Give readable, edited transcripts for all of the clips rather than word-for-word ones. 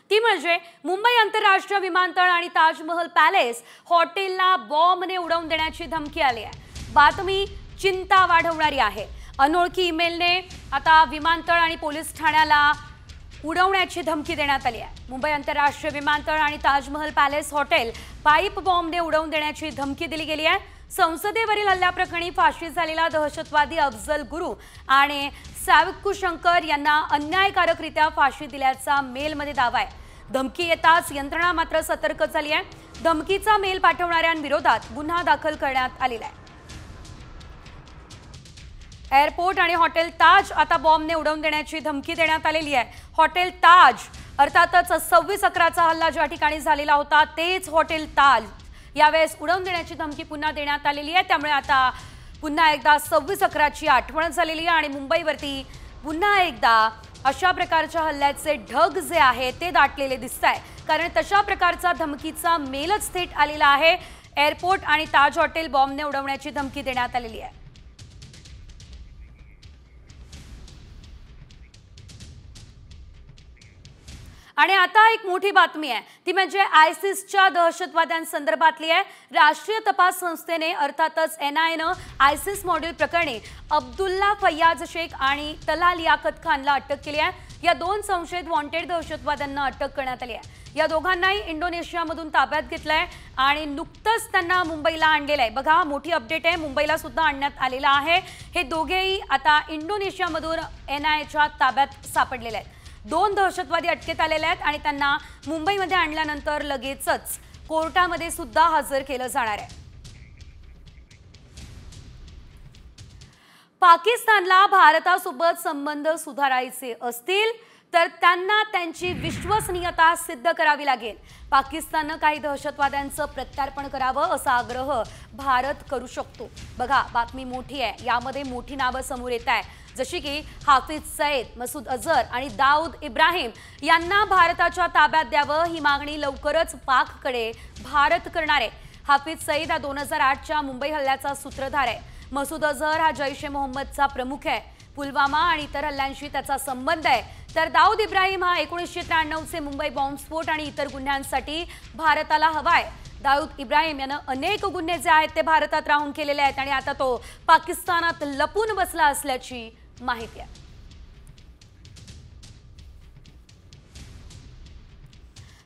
ती म्हणजे मुंबई आंतरराष्ट्रीय विमानतळ आणि ताजमहल पॅलेस हॉटेलला बॉम्बने उडवून देण्याची धमकी आली आहे। बातमी चिंता वाढवणारी आहे। अनोळखी ईमेलने आता विमानतळ आणि पोलीस ठाण्याला उडवण्याची धमकी देण्यात आली आहे। मुंबई आंतरराष्ट्रीय विमानतळ आणि ताजमहल पॅलेस हॉटेल पाईप बॉम्बने उडवून देण्याची धमकी दिली गेली आहे। संसदेवरील हल्ल्याप्रकरणी फाशी झालेला दहशतवादी अफजल गुरु आणि साविक्कू शंकर यांना अन्यायकारकरित्या फाशी दिल्याचा मेलमध्ये दावा आहे। धमकी येताच यंत्रणा मात्र सतर्क झाली आहे। धमकीचा मेल पाठवणाऱ्यांविरोधात गुन्हा दाखल करण्यात आलेला आहे। एअरपोर्ट आणि हॉटेल ताज आता बॉम्बने उडवून देण्याची धमकी देण्यात आलेली आहे। हॉटेल ताज अर्थातच 26/11चा हल्ला ज्या ठिकाणी झालेला होता तेच हॉटेल ताज यावेळेस उडवून देण्याची धमकी पुन्हा देण्यात आलेली आहे। त्यामुळे आता पुन्हा एकदा 26/11ची आठवण झालेली आहे आणि मुंबईवरती पुन्हा एकदा अशा प्रकारच्या हल्ल्याचे ढग जे आहे ते दाटलेले दिसताय, कारण तशा प्रकारचा धमकीचा मेलच थेट आलेला आहे। एअरपोर्ट आणि ताज हॉटेल बॉम्बने उडवण्याची धमकी देण्यात आलेली आहे। आणि आता एक मोठी बातमी आहे, ती म्हणजे आयसिसच्या दहशतवाद्यांसंदर्भातली आहे। राष्ट्रीय तपास संस्थेने अर्थातच NIAनं आयसिस मॉड्यूल प्रकरणी अब्दुल्ला फैयाज शेख आणि तला लियाकत खानला अटक केली आहे। या दोन संशयित वॉन्टेड दहशतवाद्यांना अटक करण्यात आली आहे। या दोघांनाही इंडोनेशियामधून ताब्यात घेतलंय आणि नुकतंच त्यांना मुंबईला आणलेलं आहे। बघा, मोठी अपडेट आहे, मुंबईला सुद्धा आणण्यात आलेलं आहे। हे दोघेही आता इंडोनेशियामधून NIAच्या ताब्यात सापडलेले आहेत। दोन दहशतवादी अटकेत आलेले आहेत आणि त्यांना मुंबईमध्ये आणल्यानंतर लगेचच कोर्टामध्ये सुद्धा हजर केलं जाणार आहे। पाकिस्तानला भारतासोबत संबंध सुधारायचे असतील तर त्यांना त्यांची विश्वसनीयता सिद्ध करावी लागेल। पाकिस्ताननं काही दहशतवाद्यांचं प्रत्यार्पण करावं असा आग्रह भारत करू शकतो। बघा, बातमी मोठी आहे, यामध्ये मोठी नावं समोर येत आहे, जशी की हाफिज सईद, मसूद अझहर आणि दाऊद इब्राहिम यांना भारताच्या ताब्यात द्यावं ही मागणी लवकरच पाककडे भारत करणार आहे। हाफिज सईद हा 2008च्या मुंबई हल्ल्याचा सूत्रधार आहे। मसूद अझहर हा जैश ए मोहम्मदचा प्रमुख आहे। पुलवामा आणि इतर हल्ल्यांशी त्याचा संबंध आहे। तर दाऊद इब्राहिम हा 1993चे मुंबई बॉम्बस्फोट आणि इतर गुन्ह्यांसाठी भारताला हवाय। दाऊद इब्राहिम यानं अनेक गुन्हे जे आहेत ते भारतात राहून केलेले आहेत आणि आता तो पाकिस्तानात लपून बसला असल्याची माहिती आहे।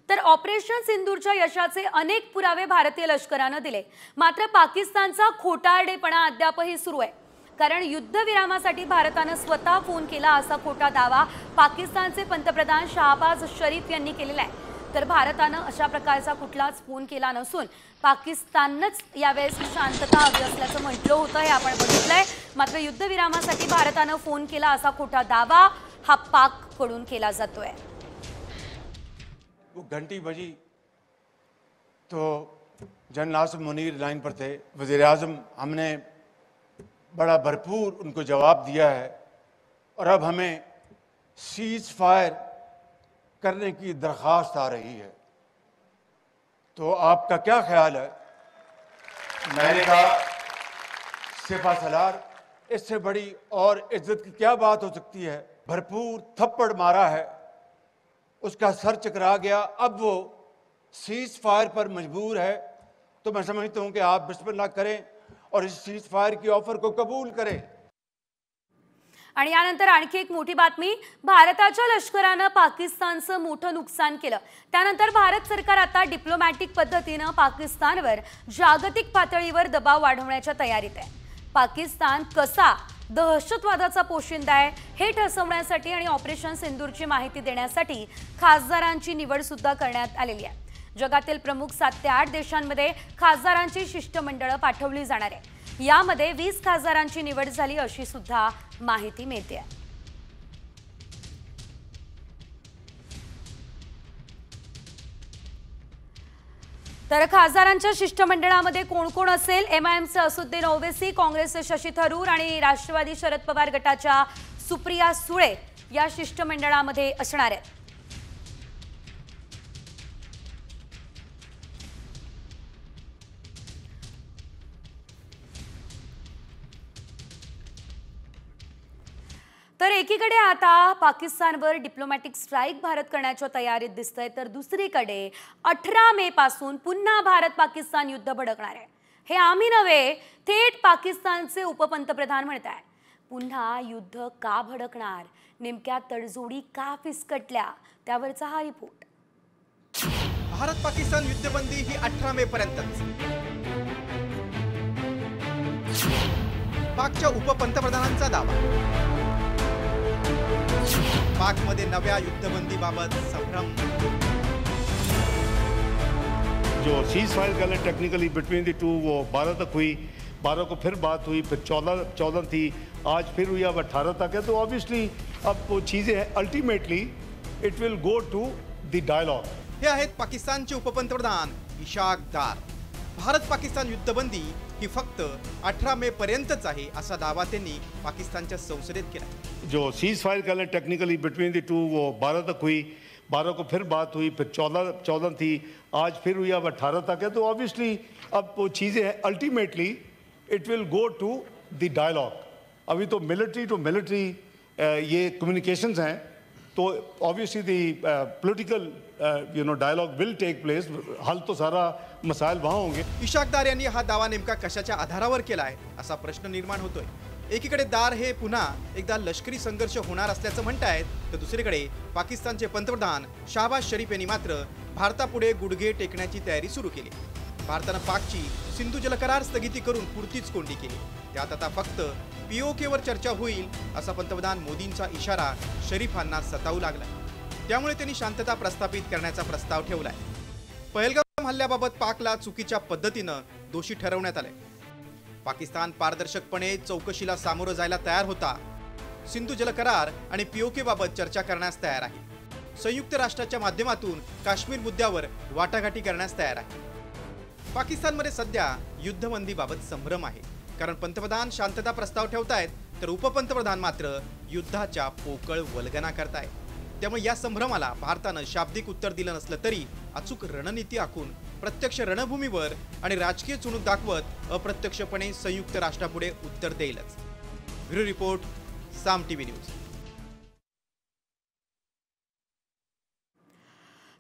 तर ऑपरेशन सिंदूरच्या यशाचे अनेक पुरावे भारतीय लष्करानं दिले, मात्र पाकिस्तानचा खोटारडेपणा अद्यापही सुरू आहे। कारण युद्धविरामासाठी भारतानं स्वतः फोन केला असा खोटा दावा पाकिस्तानचे पंतप्रधान शहबाज शरीफ यांनी केलेला आहे। तर भारतानं अशा प्रकारचा कुठलाच फोन केला नसून पाकिस्ताननंच यावेळेस शांतता हवी असल्याचं म्हटलं होतं, हे आपण बघितलंय। मात्र युद्धविरामासाठी भारतानं फोन केला असा खोटा दावा हा पाककडून केला जातोय। वो घंटी बजी तो जनरल आसिम मुनीर लाइन पर थे। वज़ीर आज़म हमने बड़ा भरपूर उनको जवाब दिया है और अब हमें सीज फायर करने की दरख्वास्त आ रही है, तो आपका क्या ख्याल है? मैंने कहा सिपा सलार, इससे बड़ी और इज्जत की क्या बात हो सकती है? भरपूर थप्पड़ मारा है, उसका सर चकरा गया, अब वो सीज फायर पर मजबूर है। तो मैं समझता हूं कि आप बिस्मिल्लाह करें और इस सीज फायर की ऑफर को कबूल करें। आणि यानंतर आणखी एक मोठी बातमी, भारताच्या लष्करानं पाकिस्तानचं मोठं नुकसान केलं। त्यानंतर भारत सरकार आता डिप्लोमॅटिक पद्धतीनं पाकिस्तानवर जागतिक पातळीवर दबाव वाढवण्याच्या तयारीत आहे। पाकिस्तान कसा दहशतवादाचा पोशिंदा आहे हे ठसवण्यासाठी आणि ऑपरेशन सिंदूरची माहिती देण्यासाठी खासदारांची निवड सुद्धा करण्यात आलेली आहे। जगातील प्रमुख 7 ते 8 देशांमध्ये खासदारांची शिष्टमंडळं पाठवली जाणार आहे। यामध्ये 20 खासदारांची निवड झाली अशी सुद्धा माहिती मिळते। तर खासदारांच्या शिष्टमंडळामध्ये कोण कोण असेल? MIMचे असुद्दीन ओवैसी, काँग्रेसचे शशी थरूर आणि राष्ट्रवादी शरद पवार गटाच्या सुप्रिया सुळे या शिष्टमंडळामध्ये असणार आहेत। तर एकीकडे आता पाकिस्तानवर डिप्लोमॅटिक स्ट्राईक भारत करण्याच्या तयारीत दिसतंय, तर दुसरीकडे 18 मे पासून पुन्हा भारत पाकिस्तान युद्ध भडकणार आहे. हे आम्ही नव्हे, थेट पाकिस्तानचे उपपंतप्रधान म्हणत आहेत. पुन्हा युद्ध का भडकणार, नेमक्या तडजोडी का फिसकटल्या, त्यावरचा हा रिपोर्ट. भारत पाकिस्तान युद्धबंदी ही 18 मे पर्यंतच. पाकच्या उपपंतप्रधानांचा दावा. पाकमध्ये नव्या युद्धबंदीबाबत संभ्रम. जो सीज फायर कर लें टेक्निकली बिटवीन द टू, वो 12 तक हुई, 12 को फिर बात हुई, फिर 14 थी, आज फिर हुई, अब 18 तक है. तो ऑब्वियसली अब वो चीज़ें हैं, ultimately it will go to the dialogue. हे आहेत पाकिस्तानचे उपपंतप्रधान इशाक दार. भारत पाकिस्तान युद्धबंदी ही फक्त 18 मे पर्यंतच आहे असा दावा त्यांनी पाकिस्तानच्या संसदेत केला. जो सीज फायर कर लें टेक्निकली बिटवीन द टू, वो 12 तक हुई, 12 को फिर बात हुई, फिर 14 थी, आज फिर हुई, अब 18 तक है. तो ऑब्वियसली अब वो चीज़ें हैं, ultimately it will go to the dialogue. अभी तो मिलिट्री टू मिलिट्री ये कम्युनिकेशंस हैं, तो obviously the political dialogue will take place. हल तो सारा मसाइल वहाँ होंगे. इशाक दार यांनी हा दावा नेमका कशाच्या आधारावर केला आहे असा प्रश्न निर्माण होतोय. एकीकडे दार हे पुन्हा एकदा लष्करी संघर्ष होणार असल्याचं म्हणतायत, तर दुसरीकडे पाकिस्तानचे पंतप्रधान शहबाज शरीफ यांनी मात्र भारतापुढे गुडघे टेकण्याची तयारी सुरू केली. भारतानं पाकची सिंधू जलकरार स्थगिती करून पुरतीच कोंडी केली. त्यात आता फक्त पीओकेवर चर्चा होईल असा पंतप्रधान मोदींचा इशारा शरीफांना सतावू लागला. त्यामुळे त्यांनी शांतता प्रस्थापित करण्याचा प्रस्ताव ठेवलाय. पहलगाम हल्ल्याबाबत पाकला चुकीच्या पद्धतीनं दोषी ठरवण्यात आले. पाकिस्तान पारदर्शकपणे चौकशीला सामोरं जायला तयार होता. सिंधू जलकरार आणि पीओके बाबत चर्चा करण्यास तयार आहे. संयुक्त राष्ट्राच्या माध्यमातून काश्मीर मुद्द्यावर वाटाघाटी करण्यास तयार आहे. पाकिस्तानमध्ये सध्या युद्धबंदीबाबत संभ्रम आहे, कारण पंतप्रधान शांतता प्रस्ताव ठेवतायत, तर उपपंतप्रधान मात्र युद्धाच्या पोकळ वल्गना करतायत. त्यामुळे या संभ्रमाला भारतानं शाब्दिक उत्तर दिलं नसलं तरी अचूक रणनीती आखून प्रत्यक्ष रणभूमीवर आणि राजकीय चुणूक दाखवत अप्रत्यक्षपणे संयुक्त राष्ट्रापुढे उत्तर देईलच. ब्युरो रिपोर्ट, साम टीव्ही न्यूज.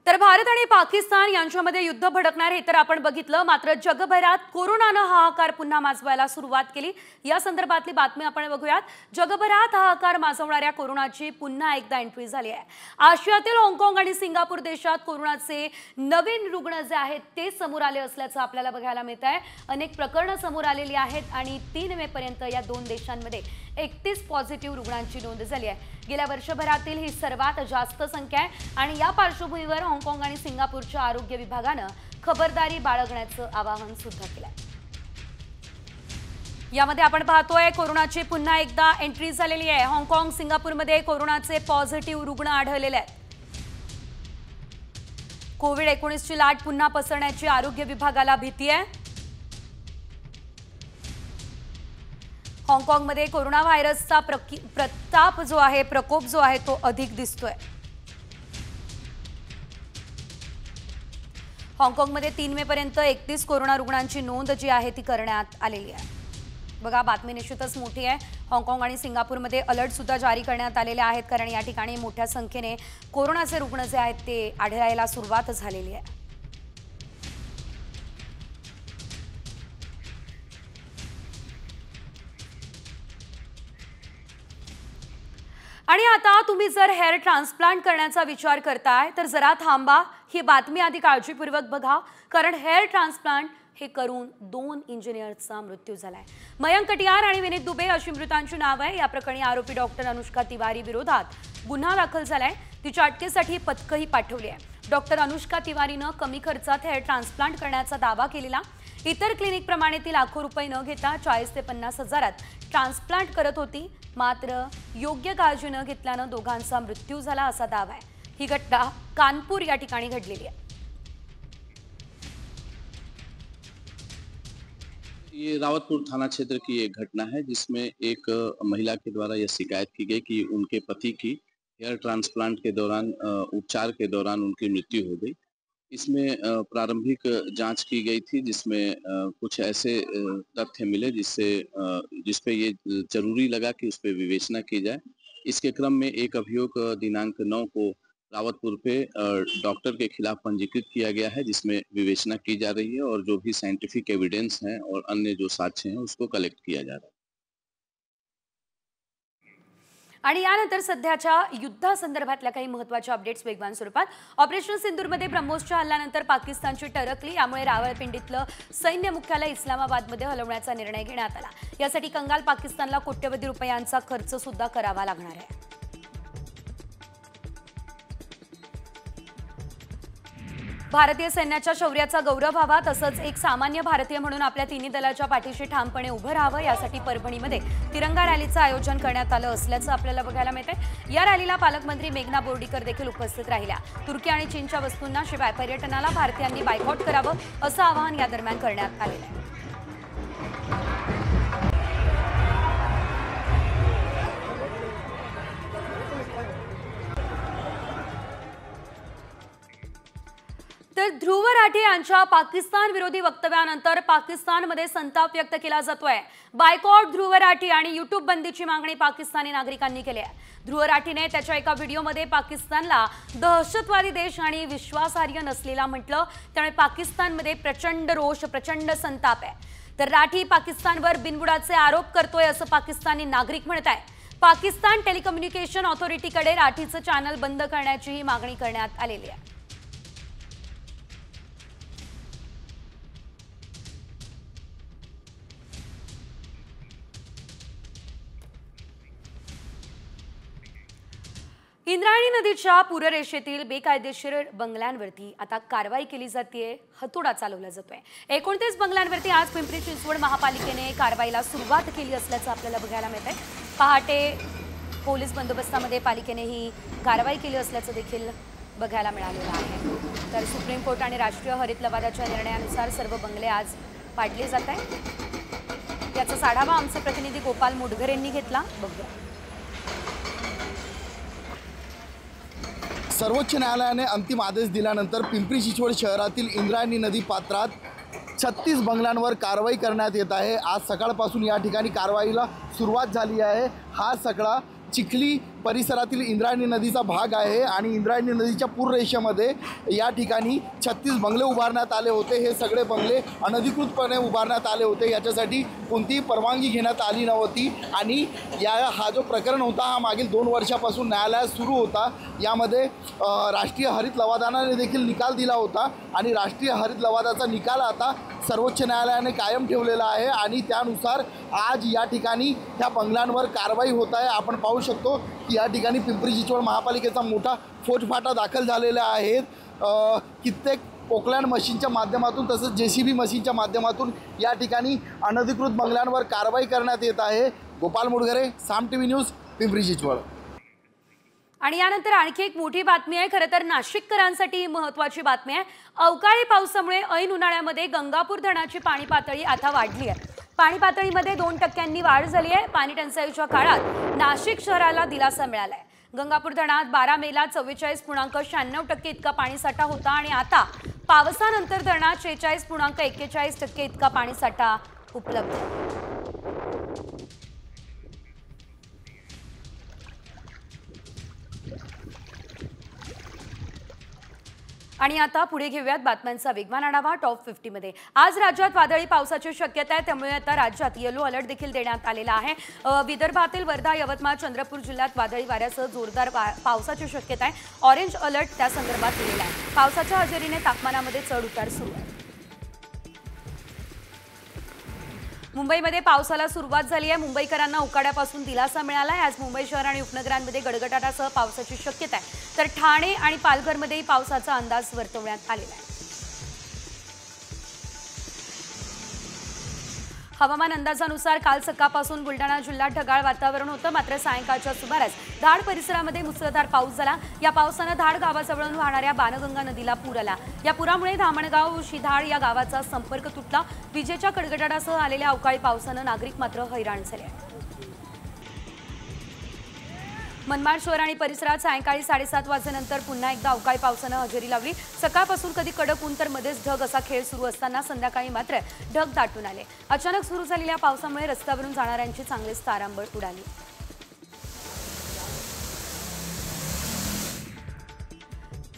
तर भारत आणि पाकिस्तान यांच्यामध्ये युद्ध भडकणार हे तर आपण बघितलं. मात्र जगभरात कोरोनानं हाहाकार पुन्हा माजवायला सुरुवात केली. या संदर्भातली बातमी आपण बघूयात. जगभरात हाहाकार माजवणाऱ्या कोरोनाची पुन्हा एकदा एंट्री झाली आहे. आशियातील हाँगकाँग आणि सिंगापूर देशात कोरोनाचे नवीन रुग्ण जे आहेत ते समोर आले असल्याचं आपल्याला बघायला मिळत आहे. अनेक प्रकरणं समोर आलेली आहेत आणि 3 मे पर्यंत या दोन देशांमध्ये 31 पॉझिटिव्ह रुग्णांची नोंद झाली आहे. गेल्या वर्षभरातील ही सर्वात जास्त संख्या आहे आणि या पार्श्वभूमीवर हाँगकाँग आणि सिंगापूरच्या आरोग्य विभागानं खबरदारी बाळगण्याचं आवाहन सुद्धा केलंय. यामध्ये आपण पाहतोय कोरोनाची पुन्हा एकदा एंट्री झालेली आहे. हाँगकाँग सिंगापूरमध्ये कोरोनाचे पॉझिटिव्ह रुग्ण आढळलेले आहेत. कोविड-19ची लाट पुन्हा पसरण्याची आरोग्य विभागाला भीती आहे. हाँगकाँगमध्ये कोरोना व्हायरसचा प्रकोप जो आहे तो अधिक दिसतोय. हाँगकाँगमध्ये 3 मे पर्यंत 31 कोरोना रुग्णांची नोंद जी आहे ती करण्यात आलेली आहे. बघा, बातमी निश्चितच मोठी आहे. हाँगकाँग आणि सिंगापूरमध्ये अलर्ट सुद्धा जारी करण्यात आलेले आहेत, कारण या ठिकाणी मोठ्या संख्येने कोरोनाचे रुग्ण जे आहेत ते आढळायला सुरुवात झालेली आहे. आणि आता तुम्ही जर हेअर ट्रान्सप्लांट करण्याचा विचार करताय तर जरा थांबा. ही बातमी आधी काळजीपूर्वक बघा, कारण हेअर ट्रान्सप्लांट हे करून 2 इंजिनियर्सचा मृत्यू झालाय. मयंक कटियार आणि विनीत दुबे अशी मृतांची नाव आहे. या प्रकरणी आरोपी डॉक्टर अनुष्का तिवारी विरोधात गुन्हा दाखल झालाय. तिच्या अटकेसाठी पथकही पाठवली आहे. डॉक्टर अनुष्का तिवारीनं कमी खर्चात हेअर ट्रान्सप्लांट करण्याचा दावा केलेला. इतर क्लिनिकप्रमाणे ती लाखो रुपये न घेता 40 ते 50 हजारात ट्रान्सप्लांट करत होती. मात्र योग्य काळजी न घेतल्यानं दोघांचा मृत्यू झाला असा दावा आहे. ही घटना कानपूर या ठिकाणी घडलेली आहे. ये रावतपुर थाना क्षेत्र की एक घटना है, जिसमें एक महिला के द्वारा यह शिकायत की गई कि उनके पति की हेयर ट्रांसप्लांट के दौरान उपचार के दौरान उनकी मृत्यु हो गई. इसमें प्रारंभिक जांच की गई थी, जिसमें कुछ ऐसे तथ्य मिले जिससे जिस पे ये जरूरी लगा कि उस पे विवेचना की जाए इसके क्रम में एक अभियोग दिनांक 9 को रावतपुर पे डॉक्टर के खिलाफ पंजीकृत किया गया है, जिसमें विवेचना की जा रही है और जो भी साइंटिफिक एविडेंस हैं और अन्य जो साक्ष्य हैं उसको कलेक्ट किया जा रहा है। आणि यानंतर सध्याच्या युद्धासंदर्भातल्या काही महत्त्वाच्या अपडेट्स वेगवान स्वरूपात ऑपरेशन सिंदूरमध्ये ब्रह्मोसच्या हल्ल्यानंतर पाकिस्तानची टरकली, यामुळे रावळपिंडीतलं सैन्य मुख्यालय इस्लामाबादमध्ये हलवण्याचा निर्णय घेण्यात आला। यासाठी कंगाल पाकिस्तानला कोट्यवधी रुपयांचा खर्च सुद्धा करावा लागणार आहे। भारतीय सैन्याच्या शौर्याचा गौरव व्हावा, तसंच एक सामान्य भारतीय म्हणून आपल्या तिन्ही दलाच्या पाठीशी ठामपणे उभं राहावं, यासाठी परभणीमध्ये तिरंगा रॅलीचं आयोजन करण्यात आलं असल्याचं आपल्याला बघायला मिळतंय। या रॅलीला पालकमंत्री मेघना बोर्डीकर देखील उपस्थित राहिल्या। तुर्की आणि चीनच्या वस्तूंना शिवाय पर्यटनाला भारतीयांनी बायकॉट करावं असं आवाहन या दरम्यान करण्यात आलेलं आहे। तर ध्रुव राठी यांच्या पाकिस्तान विरोधी वक्तव्यानंतर पाकिस्तानमध्ये संताप व्यक्त केला जातोय। बायकॉट ध्रुव राठी आणि यूट्यूब बंदीची मागणी पाकिस्तानी नागरिकांनी केली आहे। ध्रुव राठीने त्याच्या एका व्हिडिओमध्ये पाकिस्तानला दहशतवादी देश आणि विश्वासार्ह नसलेला म्हटलं, त्यामुळे पाकिस्तानमध्ये प्रचंड रोष, प्रचंड संताप आहे। तर राठी पाकिस्तानवर बिनबुडाचे आरोप करतोय असं पाकिस्तानी नागरिक म्हणत आहे। पाकिस्तान टेलिकम्युनिकेशन ऑथॉरिटीकडे राठीचं चॅनल बंद करण्याचीही मागणी करण्यात आलेली आहे। इंद्रायणी नदीच्या पूररेषेतील बेकायदेशीर बंगल्यांवरती आता कारवाई केली जाते, हतोडा चालवला जातोय। 29 बंगल्यांवरती आज पिंपरी चिंचवड महापालिकेने कारवाईला सुरुवात केली असल्याचं आपल्याला बघायला मिळतंय। पहाटे पोलीस बंदोबस्तामध्ये पालिकेने ही कारवाई केली असल्याचं देखील बघायला मिळालेलं आहे। तर सुप्रीम कोर्ट आणि राष्ट्रीय हरित लवादाच्या निर्णयानुसार सर्व बंगले आज पाडले जात आहेत। याचा आढावा आमचे प्रतिनिधी गोपाल मुडघर यांनी घेतला, बघूया। सर्वोच्च न्यायालयाने अंतिम आदेश दिल्यानंतर पिंपरी चिंचवड शहरातील इंद्रायणी नदी पात्रात 36 बंगल्यांवर कारवाई करण्यात येत आहे। आज सकाळपासून या ठिकाणी कारवाईला सुरुवात झाली आहे। हा सगळा चिखली परिसरातील इंद्रायणी नदीचा भाग आहे आणि इंद्रायणी नदीच्या पूररेषेमध्ये या ठिकाणी 36 बंगले उभारण्यात आले होते। हे सगळे बंगले अनधिकृतपणे उभारण्यात आले होते, याच्यासाठी कोणतीही परवानगी घेण्यात आली नव्हती आणि हा जो प्रकरण होता हा मागील 2 वर्षापासून न्यायालयात सुरू होता। यामध्ये राष्ट्रीय हरित लवादाने देखील निकाल दिला होता आणि राष्ट्रीय हरित लवादाचा निकाल आता सर्वोच्च न्यायालयाने कायम ठेवलेला आहे आणि त्यानुसार आज या ठिकाणी ह्या बंगल्यांवर कारवाई होत आहे। आपण पाहू शकतो की या ठिकाणी पिंपरी चिंचवड महापालिकेचा मोठा फौजफाटा दाखल झालेला आहे। कित्येक पोकलँड मशीनच्या माध्यमातून तसंच JCB मशीनच्या माध्यमातून या ठिकाणी अनधिकृत बंगल्यांवर कारवाई करण्यात येत आहे। गोपाल मुडघरे, साम TV न्यूज, पिंपरी चिंचवड। आणि यानंतर आणखी एक मोठी बातमी आहे, खरं तर नाशिककरांसाठी महत्त्वाची बातमी आहे। अवकाळी पावसामुळे ऐन उन्हाळ्यामध्ये गंगापूर धरणाची पाणी पातळी आता वाढली आहे। पाणी पातळीमध्ये 2% वाढ झाली आहे। पाणी टंचाईच्या काळात नाशिक शहराला दिलासा मिळाला आहे। गंगापूर धरणात 12 मेला 44.96% इतका पाणीसाठा होता आणि आता पावसानंतर धरणात 46.41% इतका पाणीसाठा उपलब्ध आहे। आणि आता पुढे घेऊयात बातम्यांचा वेगवान आढावा टॉप 50 मध्ये। आज राज्यात वादळी पावसाची शक्यता आहे, त्यामुळे आता राज्यात येलो अलर्ट देखील देण्यात आलेला आहे। विदर्भातील वर्धा, यवतमाळ, चंद्रपूर जिल्ह्यात वादळी वाऱ्यासह जोरदार पावसाची शक्यता आहे। ऑरेंज अलर्ट त्या संदर्भात दिलेला आहे। पावसाच्या हजेरीने तापमानामध्ये चढ उतार सुरू आहे। मुंबईमध्ये पावसाला सुरुवात झाली आहे। मुंबईकरांना उकाड्यापासून दिलासा मिळाला आहे। आज मुंबई शहर आणि उपनगरांमध्ये गडगडाटासह पावसाची शक्यता आहे, तर ठाणे आणि पालघरमध्येही पावसाचा अंदाज वर्तवण्यात आलेला आहे। हवामान अंदाजानुसार काल सकाळपासून बुलढाणा जिल्ह्यात ढगाळ वातावरण होतं, मात्र सायंकाळच्या सुमारास धाड परिसरामध्ये मुसळधार पाऊस झाला। या पावसानं धाड गावाजवळून वाहणाऱ्या बाणगंगा नदीला पूर आला। या पुरामुळे धामणगाव शिधाड या गावाचा संपर्क तुटला। विजेच्या कडकडाटासह आलेल्या अवकाळी पावसानं नागरिक मात्र हैराण झाले आहेत। मनमाड शहर आणि परिसरात सायंकाळी 7:30 वाजेनंतर पुन्हा एकदा अवकाळी पावसानं हजेरी लावली। सकाळपासून कधी कडक ऊन तर मध्येच ढग असा खेळ सुरू असताना संध्याकाळी मात्र ढग दाटून आले। अचानक सुरू झालेल्या पावसामुळे रस्त्यावरून जाणाऱ्यांची चांगलीच तारांबळ उडाली।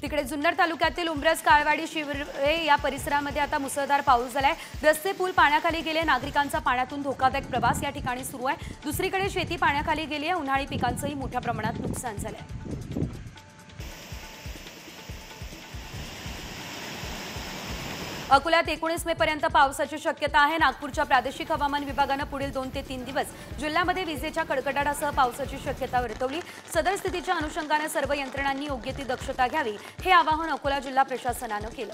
तिकडे जुन्नर तालुक्यातील उंब्रज काळवाडी शिवरे या परिसरामध्ये आता मुसळधार पाऊस झालाय। रस्ते पूल पाण्याखाली गेले, नागरिकांचा पाण्यातून धोकादायक प्रवास या ठिकाणी सुरू आहे। दुसरीकडे शेती पाण्याखाली गेली आहे, उन्हाळी पिकांचंही मोठ्या प्रमाणात नुकसान झालंय। अकोल्यात 19 मे पर्यंत पावसाची शक्यता आहे। नागपूरच्या प्रादेशिक हवामान विभागानं पुढील 2 ते 3 दिवस जिल्ह्यामध्ये विजेच्या कडकडाटासह पावसाची शक्यता वर्तवली। सदर स्थितीच्या अनुषंगाने सर्व यंत्रणांनी योग्य ती दक्षता घ्यावी, हे आवाहन अकोला जिल्हा प्रशासनानं केलं।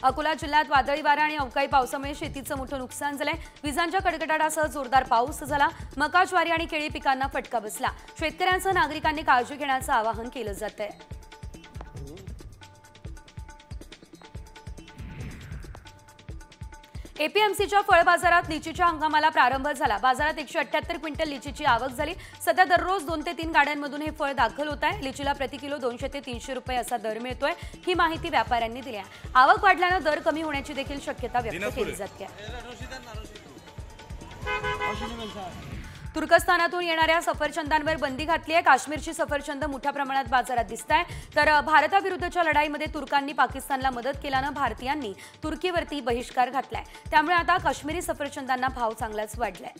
अकोला जिल्ह्यात वादळी वारा आणि अवकाळी पावसामुळे शेतीचं मोठं नुकसान झालंय। विजांच्या कडकडाटासह जोरदार पाऊस झाला। मका, ज्वारी आणि केळी पिकांना फटका बसला। शेतकऱ्यांसह नागरिकांनी काळजी घेण्याचं आवाहन केलं जातंय। एपीएमसीच्या फळ बाजारात लिचीच्या हंगामाला प्रारंभ झाला। बाजारात 178 क्विंटल लिचीची आवक झाली। सध्या दररोज 2 ते 3 गाड्यांमधून हे फळ दाखल होत आहे। लिचीला प्रति किलो 200 ते 300 रुपये असा दर मिळतोय, ही माहिती व्यापाऱ्यांनी दिली आहे। आवक वाढल्यानं दर कमी होण्याची देखील शक्यता व्यक्त केली जाते। तुर्कस्तानातून येणाऱ्या सफरचंदांवर बंदी घातली आहे। काश्मीरची सफरचंद मोठ्या प्रमाणात बाजारात दिसत आहे, तर भारताविरुद्धच्या लढाईमध्ये तुर्कांनी पाकिस्तानला मदत केल्यानं भारतीयांनी तुर्कीवरती बहिष्कार घातलाय। त्यामुळे आता काश्मीरी सफरचंदांना भाव चांगलाच वाढलाय।